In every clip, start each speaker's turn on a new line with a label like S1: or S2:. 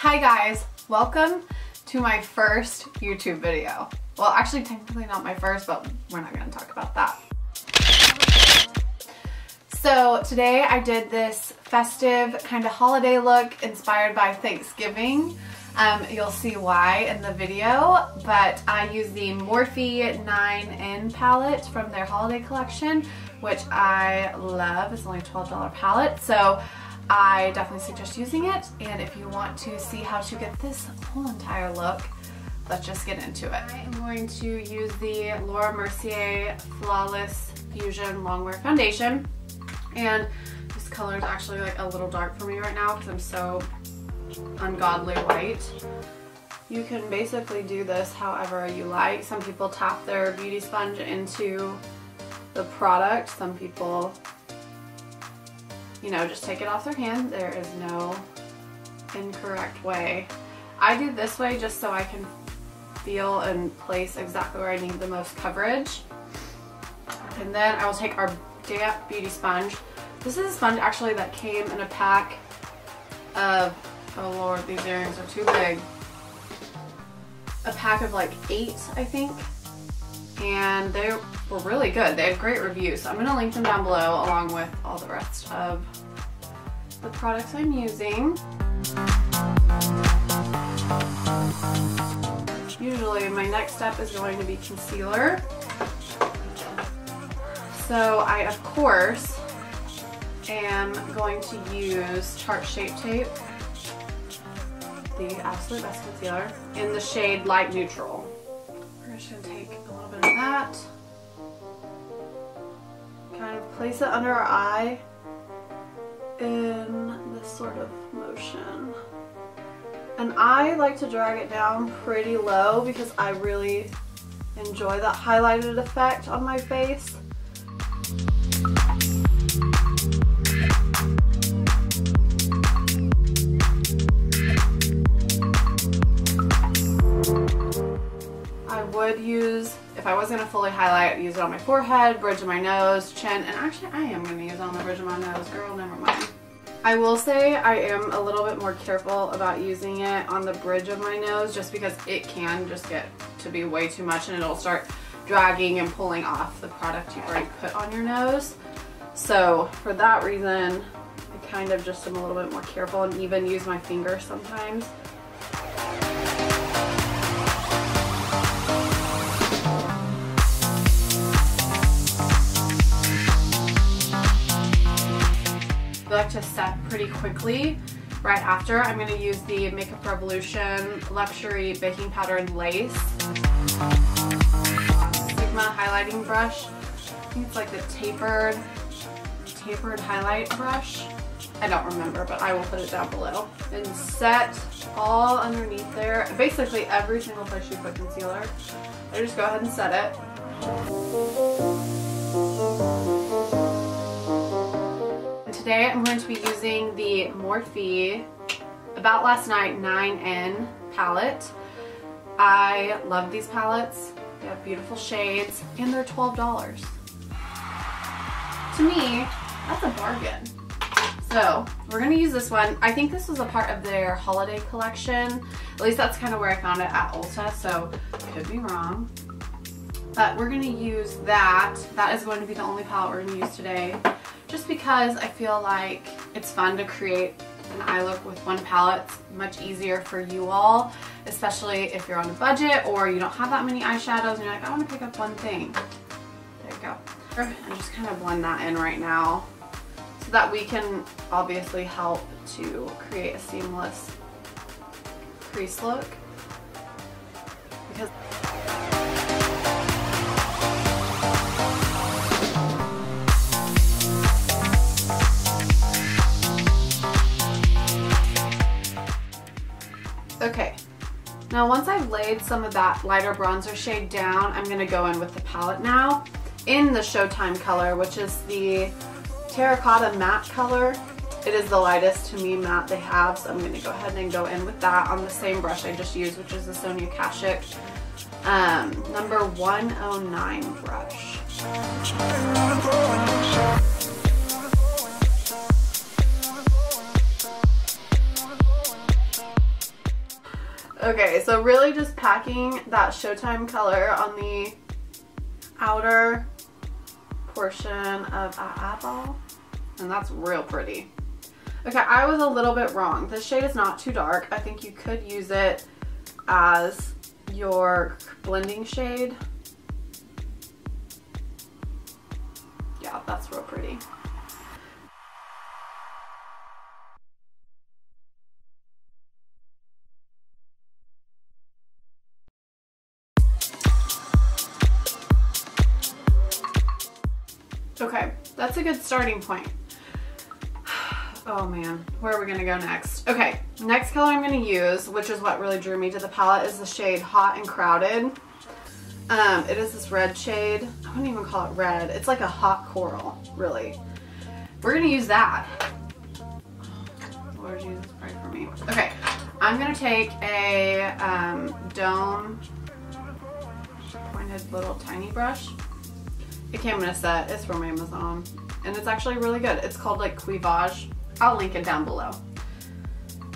S1: Hi guys, welcome to my first YouTube video. Well, actually technically not my first, but we're not going to talk about that. So today I did this festive kind of holiday look inspired by Thanksgiving. You'll see why in the video, but I used the Morphe 9N palette from their holiday collection, which I love. It's only a $12 palette, so I definitely suggest using it. And if you want to see how to get this whole entire look, let's just get into it. I am going to use the Laura Mercier Flawless Fusion Longwear Foundation. And this color is actually like a little dark for me right now because I'm so ungodly white. You can basically do this however you like. Some people tap their beauty sponge into the product. Some people, you know, just take it off their hand. There is no incorrect way. I do this way just so I can feel and place exactly where I need the most coverage. And then I will take our damp beauty sponge. This is a sponge actually that came in a pack of, oh lord, these earrings are too big. A pack of like 8, I think. And they were really good. They had great reviews. So I'm gonna link them down below along with all the rest of the products I'm using. Usually my next step is going to be concealer. So I, of course, am going to use Tarte Shape Tape, the absolute best concealer, in the shade Light Neutral. We're just going to take a little bit of that, kind of place it under our eye in this sort of motion. And I like to drag it down pretty low because I really enjoy that highlighted effect on my face. I would use, if I was going to fully highlight, use it on my forehead, bridge of my nose, chin, and actually I am going to use it on the bridge of my nose, girl, never mind. I will say I am a little bit more careful about using it on the bridge of my nose just because it can just get to be way too much and it'll start dragging and pulling off the product you've already put on your nose. So for that reason, I kind of just am a little bit more careful and even use my fingers sometimes. I like to set pretty quickly. Right after, I'm going to use the Makeup Revolution Luxury Baking Powder and Lace Sigma highlighting brush. I think it's like the tapered highlight brush. I don't remember, but I will put it down below. And set all underneath there. Basically every single place you put concealer. I just go ahead and set it. Today I'm going to be using the Morphe About Last Night 9N palette. I love these palettes. They have beautiful shades and they're $12. To me, that's a bargain. So we're going to use this one. I think this was a part of their holiday collection. At least that's kind of where I found it at Ulta, so could be wrong. But we're going to use that. That is going to be the only palette we're going to use today. Just because I feel like it's fun to create an eye look with one palette. It's much easier for you all, especially if you're on a budget or you don't have that many eyeshadows and you're like, I want to pick up one thing. There you go. And just kind of blend that in right now so that we can obviously help to create a seamless crease look. Because okay, now once I've laid some of that lighter bronzer shade down, I'm going to go in with the palette now in the Showtime color, which is the Terracotta Matte color. It is the lightest to me matte they have, so I'm going to go ahead and go in with that on the same brush I just used, which is the Sonia Kashuk number 109 brush. Okay, so really just packing that Showtime color on the outer portion of our eyeball, and that's real pretty. Okay, I was a little bit wrong. This shade is not too dark. I think you could use it as your blending shade. Yeah, that's real pretty. Okay, that's a good starting point. Oh man, where are we gonna go next? Okay, next color I'm gonna use, which is what really drew me to the palette, is the shade Hot and Crowded. It is this red shade. I wouldn't even call it red. It's like a hot coral, really. We're gonna use that. Lord Jesus, pray for me. Okay, I'm gonna take a dome pointed little tiny brush. It came in a set. It's from Amazon, and it's actually really good. It's called like Cuivage. I'll link it down below.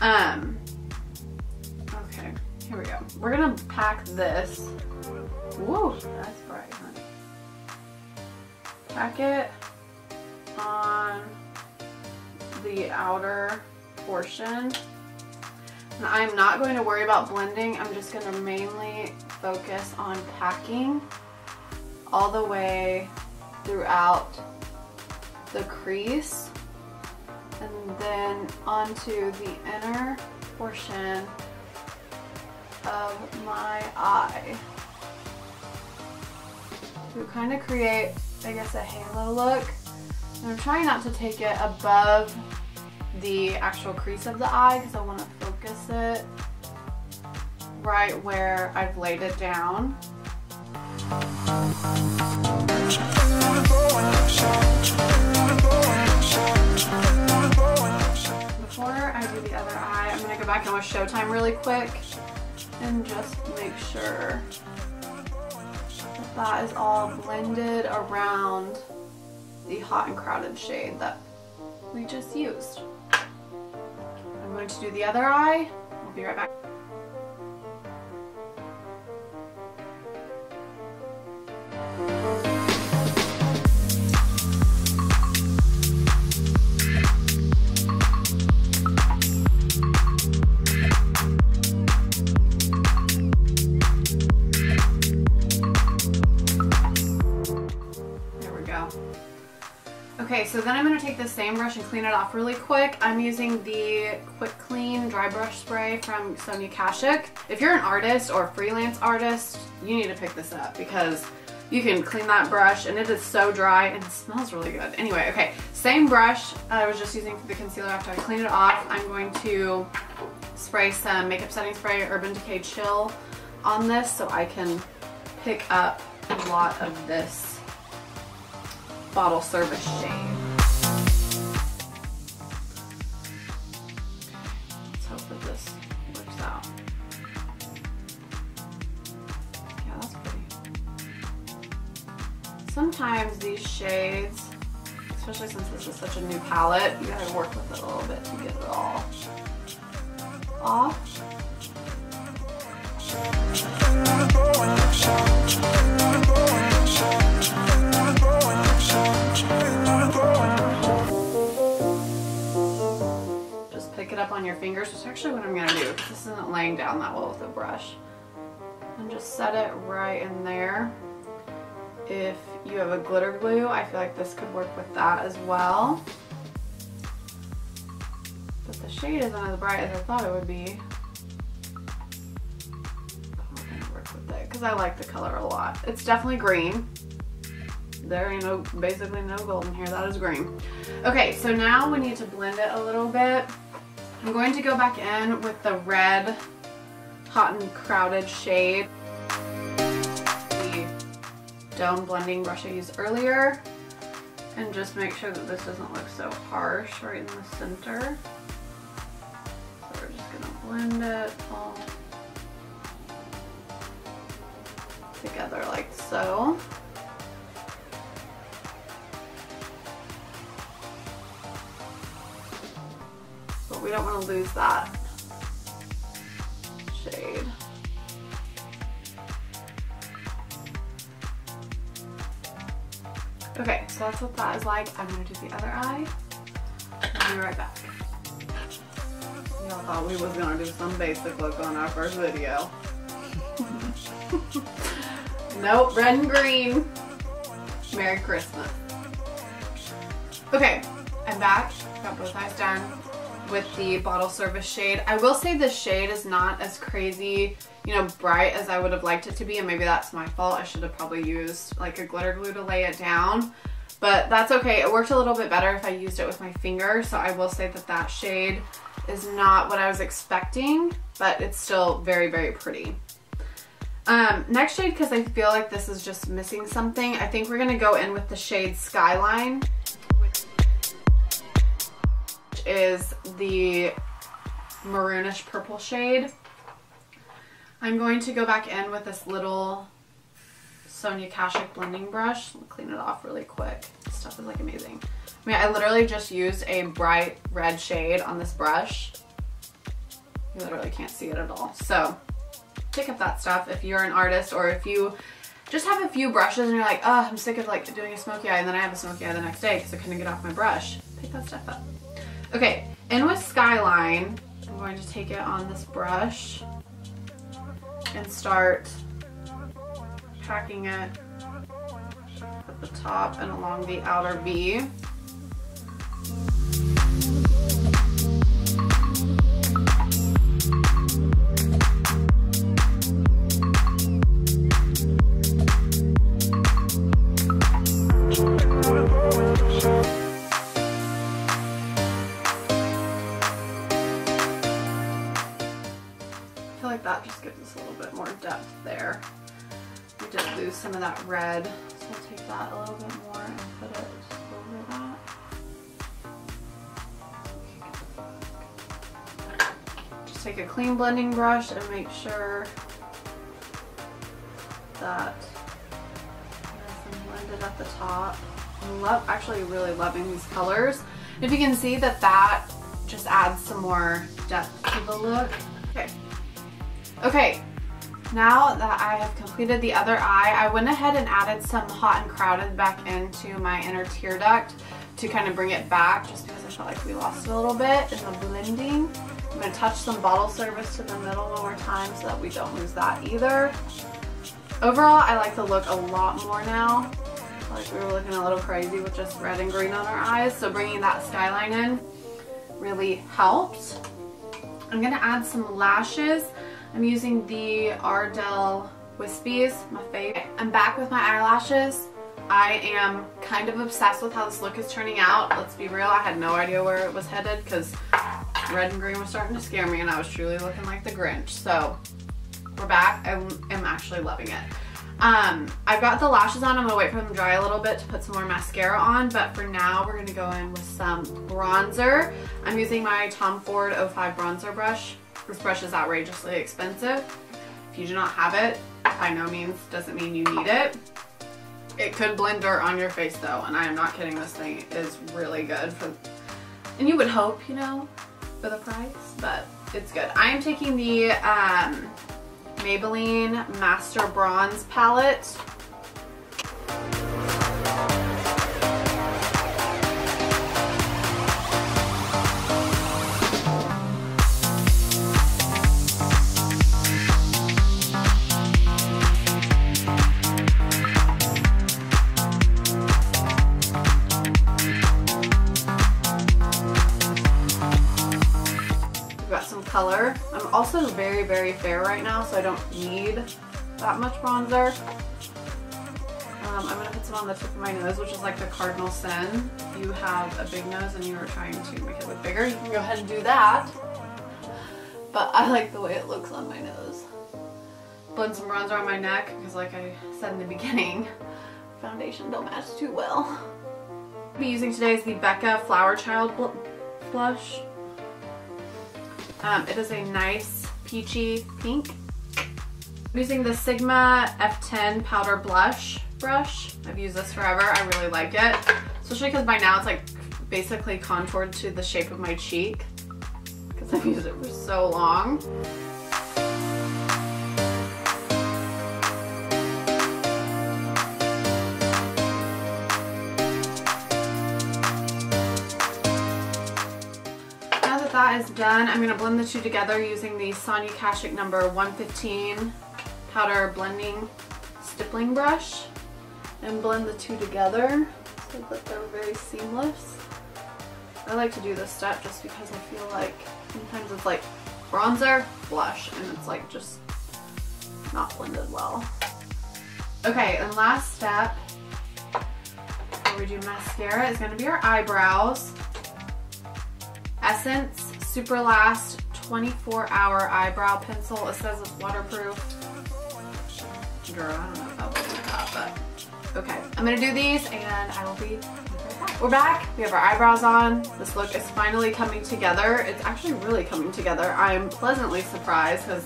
S1: Okay, here we go. We're gonna pack this. Whoa, that's bright, honey. Pack it on the outer portion. And I'm not going to worry about blending. I'm just going to mainly focus on packing all the way throughout the crease and then onto the inner portion of my eye to kind of create, I guess, a halo look. And I'm trying not to take it above the actual crease of the eye because I want to focus it right where I've laid it down. Before I do the other eye, I'm going to go back in with Showtime really quick and just make sure that that is all blended around the Hot and Crowded shade that we just used. I'm going to do the other eye. I'll be right back. Okay, so then I'm going to take the same brush and clean it off really quick. I'm using the Quick Clean Dry Brush Spray from Sonia Kashuk. If you're an artist or a freelance artist, you need to pick this up because you can clean that brush and it is so dry and it smells really good. Anyway, okay, same brush I was just using for the concealer after I cleaned it off. I'm going to spray some makeup setting spray, Urban Decay Chill, on this so I can pick up a lot of this bottle service shade. Let's hope that this works out. Yeah, that's pretty. Sometimes these shades, especially since this is such a new palette, you gotta work with it a little bit to get it all off. Just pick it up on your fingers, which is actually what I'm going to do because this isn't laying down that well with a brush. And just set it right in there. If you have a glitter glue, I feel like this could work with that as well. But the shade isn't as bright as I thought it would be. I'm going to work with it because I like the color a lot. It's definitely green. There ain't basically no gold in here. That is green. Okay, so now we need to blend it a little bit. I'm going to go back in with the red Hot and Crowded shade, the dome blending brush I used earlier, and just make sure that this doesn't look so harsh right in the center. So we're just gonna blend it all together like so. But we don't want to lose that shade. Okay, so that's what that is like. I'm gonna do the other eye. I'll be right back. Y'all thought we was gonna do some basic look on our first video. Nope, red and green. Merry Christmas. Okay, I'm back. Got both eyes done with the bottle service shade. I will say this shade is not as crazy, you know, bright as I would have liked it to be, and maybe that's my fault. I should have probably used like a glitter glue to lay it down, but that's okay. It worked a little bit better if I used it with my finger, so I will say that that shade is not what I was expecting, but it's still very, very pretty. Next shade, because I feel like this is just missing something, I think we're gonna go in with the shade Skyline, which is the maroonish purple shade. I'm going to go back in with this little Sonia Kashuk blending brush. I'll clean it off really quick. This stuff is like amazing. I mean, I literally just used a bright red shade on this brush. You literally can't see it at all. So pick up that stuff if you're an artist, or if you just have a few brushes and you're like, oh, I'm sick of like doing a smoky eye, and then I have a smoky eye the next day because I couldn't get off my brush. Pick that stuff up. Okay, in with Skyline, I'm going to take it on this brush and start packing it at the top and along the outer V. I feel like that just gives us a little bit more depth there. We did lose some of that red, so we'll take that a little bit more and put it over that. Just take a clean blending brush and make sure that it's blended at the top. I'm actually really loving these colors. If you can see that that just adds some more depth to the look. Okay, now that I have completed the other eye, I went ahead and added some Hot and Crowded back into my inner tear duct to kind of bring it back, just because I felt like we lost it a little bit in the blending. I'm going to touch some bottle service to the middle one more time so that we don't lose that either. Overall, I like the look a lot more now. I feel like we were looking a little crazy with just red and green on our eyes, so bringing that Skyline in really helped. I'm going to add some lashes. I'm using the Ardell Wispies, my favorite. I'm back with my eyelashes. I am kind of obsessed with how this look is turning out. Let's be real, I had no idea where it was headed because red and green was starting to scare me and I was truly looking like the Grinch. So we're back. I am actually loving it. I've got the lashes on. I'm gonna wait for them to dry a little bit to put some more mascara on, but for now we're gonna go in with some bronzer. I'm using my Tom Ford 05 bronzer brush. This brush is outrageously expensive. If you do not have it, by no means doesn't mean you need it. It could blend dirt on your face though, and I am not kidding, this thing is really good for, and you would hope, you know, for the price, but it's good. I am taking the Maybelline Master Bronze palette. Color. I'm also very, very fair right now, so I don't need that much bronzer. I'm going to put some on the tip of my nose, which is like the cardinal sin. If you have a big nose and you are trying to make it look bigger, you can go ahead and do that. But I like the way it looks on my nose. Blend some bronzer on my neck, because like I said in the beginning, foundation don't match too well. What I'll be using today is the Becca Flower Child blush. It is a nice peachy pink. I'm using the Sigma F10 powder blush brush. I've used this forever. I really like it, especially because by now it's like basically contoured to the shape of my cheek because I've used it for so long. that is done, I'm going to blend the two together using the Sonia Kashuk number 115 powder blending stippling brush and blend the two together so that they're very seamless. I like to do this step just because I feel like sometimes it's like bronzer, blush, and it's like just not blended well. Okay, and last step before we do mascara is going to be our eyebrows. Essence Super Last 24-hour eyebrow pencil. It says it's waterproof. Girl, I don't know if I'll look like that, but okay. I'm going to do these and I will be right back. We're back. We have our eyebrows on. This look is finally coming together. It's actually really coming together. I'm pleasantly surprised because,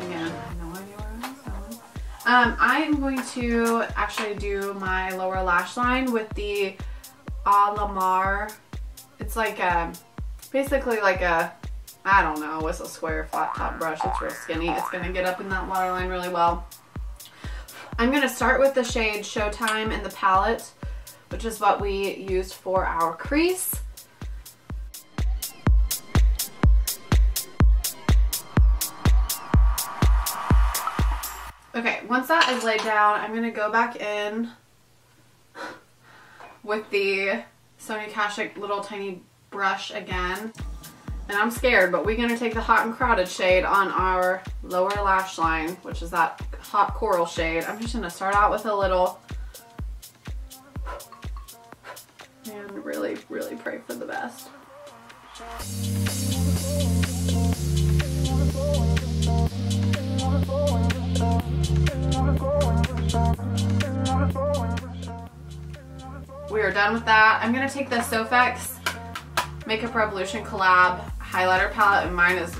S1: again, I have no idea where I was going. I am going to actually do my lower lash line with the A La Mar. It's like a, basically like a, I don't know, it's a square flat top brush. It's real skinny. It's going to get up in that waterline really well. I'm going to start with the shade Showtime in the palette, which is what we used for our crease. Okay, once that is laid down, I'm going to go back in with the Sonia Kashuk little tiny brush again. And I'm scared, but we're going to take the Hot and Crowded shade on our lower lash line, which is that hot coral shade. I'm just going to start out with a little and really, really pray for the best. We are done with that. I'm going to take the Sofx Makeup Revolution Collab highlighter palette, and mine is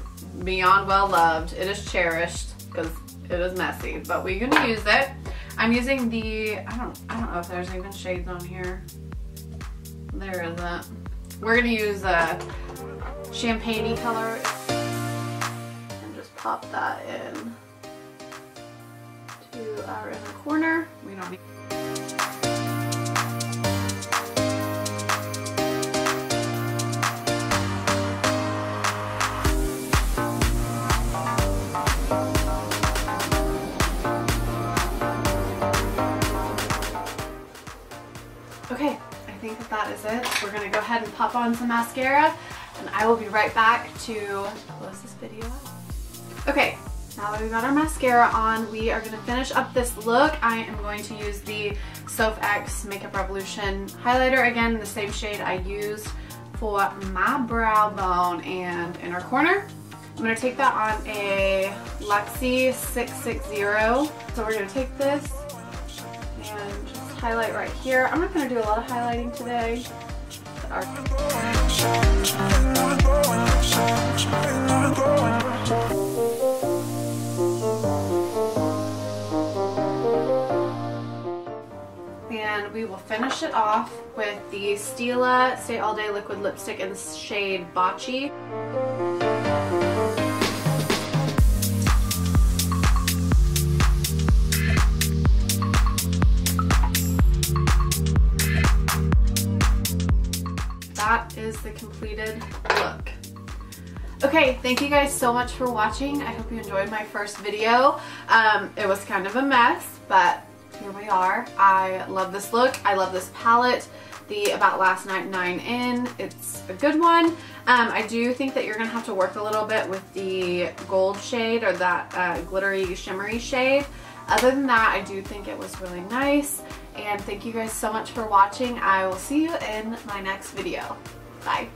S1: beyond well loved. It is cherished because it is messy, but we're gonna use it. I'm using the, I don't know if there's even shades on here. There isn't. We're gonna use a champagne-y color and just pop that in to our inner corner. We don't need. Okay, I think that is it. We're going to go ahead and pop on some mascara, and I will be right back to close this video out. Okay, now that we've got our mascara on, we are going to finish up this look. I am going to use the Sofx Makeup Revolution highlighter, again, the same shade I used for my brow bone and inner corner. I'm going to take that on a Lexi 660. So we're going to take this and just highlight right here. I'm not going to do a lot of highlighting today. And we will finish it off with the Stila Stay All Day Liquid Lipstick in the shade Bocce. That is the completed look. Okay, thank you guys so much for watching. I hope you enjoyed my first video. It was kind of a mess, but here we are. I love this look. I love this palette. The About Last Night 9in. It's a good one. I do think that you're going to have to work a little bit with the gold shade or that glittery shimmery shade. Other than that, I do think it was really nice. And thank you guys so much for watching. I will see you in my next video. Bye.